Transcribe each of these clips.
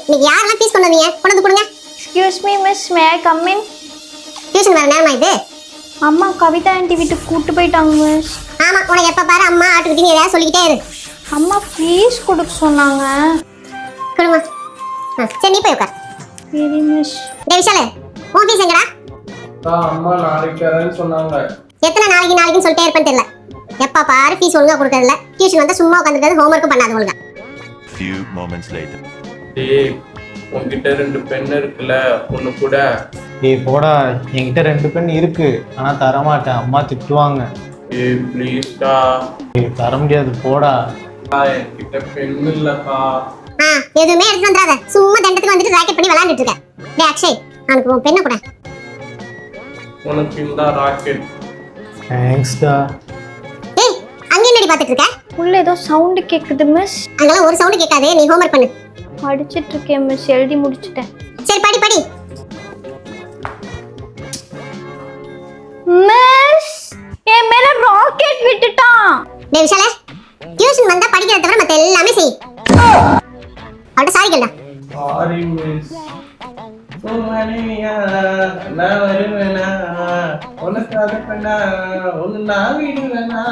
இன்னைக்கு யாரெல்லாம் ஃபீஸ் கொண்டு வந்தீங்க? கொண்டு வந்து கொடுங்க. Excuse me miss, May I come in? Tuition வர நேரமா இது? அம்மா கவிதா ஆண்டி வீட்டுக்கு கூட்டு போயிட்டாங்க மிஸ். ஆமா, உனக்கு எப்ப பாரு அம்மா ஆட்டுக்கிட்டே ஏதாவது சொல்லிக்கிட்டே இரு. அம்மா ஃபீஸ் கொடுக்க சொன்னாங்க. கொடுமா. சரி நீ போய் உட்கார். சரி மிஸ். டேய் விஷால், உன் ஃபீஸ் எங்கடா? அம்மா நாளைக்கு தரேன்னு சொன்னாங்க. எத்தனை நாளைக்குன்னு சொல்லிட்டே இருப்பேன்னு தெரியல. எப்ப பாரு ஃபீஸ் ஒழுங்கா கொடுக்கறதில்ல. டியூஷன் வந்தா சும்மா உட்காந்துக்கிறது, ஹோம்வொர்க்கும் பண்ணாத ஒழுங்கா. Few moments later. டேய் உன்கிட்ட 2 பென் இருக்குல்ல, ஒன்னு கூட. ஏய் போடா, என்கிட்ட 2 பென் இருக்கு, ஆனா தரமாட்டேன், அம்மா திட்டுவாங்க. ஏய் ப்ளீஸ்டா. ஏய் தர முடியாது, போடா. என்கிட்ட பென் இல்லப்பா. எதுவுமே எடுத்து வந்துடாத, சும்மா தண்டத்துக்கு வந்துட்டு ராக்கெட் பண்ணி விளையாண்டுட்டு இருக்க. டேய் அக்ஷய், எனக்கு உன் பெண்ணை கூட. உனக்கு இந்த ராக்கெட். தேங்க்ஸ்டா. ஏய் அங்க என்னடி பாத்துட்டு இருக்க? உள்ள ஏதோ சவுண்ட் கேக்குது மிஸ். அங்கெல்லாம் ஒரு சவுண்ட் கேட்காதே, நீ ஹோம்வொர்க் பண்ணு. படிச்சிட்டு இருக்கேன் மிஸ், எழுதி முடிச்சிட்டேன். சரி படி படி. மிஸ் என் மேல ராக்கெட் விட்டுட்டான். டேய் விஷாலே, டியூஷன் வந்தா படிக்கிறத தவிர மத்த எல்லாமே செய். அவட்ட சாரி கேளுடா. Sorry miss. சுமனியா நான் வருவேனா, உனக்கு அதை பண்ணா ஒன்னு நான் விடுவேனா.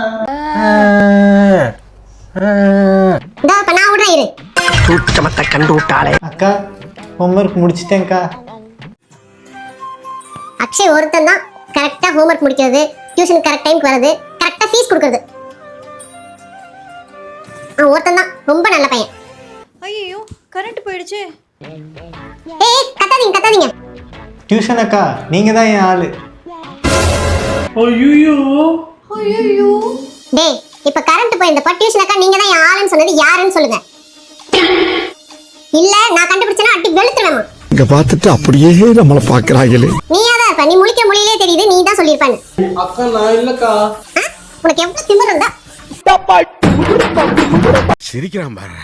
இதோ இப்ப நான் விடுறேன் இரு. சூட்சமத்தை கண்டு விட்டாளே. அக்கா ஹோம்வொர்க் முடிச்சிட்டேன்க்கா. அக்ஷய் ஒருத்தன் தான் கரெக்டா ஹோம்வொர்க் முடிக்கிறது, டியூஷன் கரெக்ட் டைம்க்கு வரது, கரெக்டா ஃபீஸ் கொடுக்கறது. ஒருத்தன் தான் ரொம்ப நல்ல பையன். ஐயோ கரண்ட் போயிடுச்சு. ஏய் கத்தாதீங்க கத்தாதீங்க. டியூஷன் அக்கா, நீங்க தான் என் ஆளு. ஐயோ ஐயோ டேய் இப்ப கரண்ட் போயிருந்தப்ப டியூஷன் அக்கா நீங்க தான் என் ஆளுன்னு சொன்னது யாருன்னு சொல்லுங்க. இல்ல நான் கண்டுபிடிச்சேன்னா அடி வெளுத்துறேன். இங்க பார்த்துட்டு அப்படியே நம்மள பாக்குறாங்களே. நீயா தான் இருப்ப, நீ முழிக்கிற மொழியிலே தெரியுது, நீ தான் சொல்லியிருப்பான்னு. அக்கா நான் இல்லக்கா. உனக்கு எவ்வளவு திமிரு இருந்தா? சிரிக்கிறான் பாரு.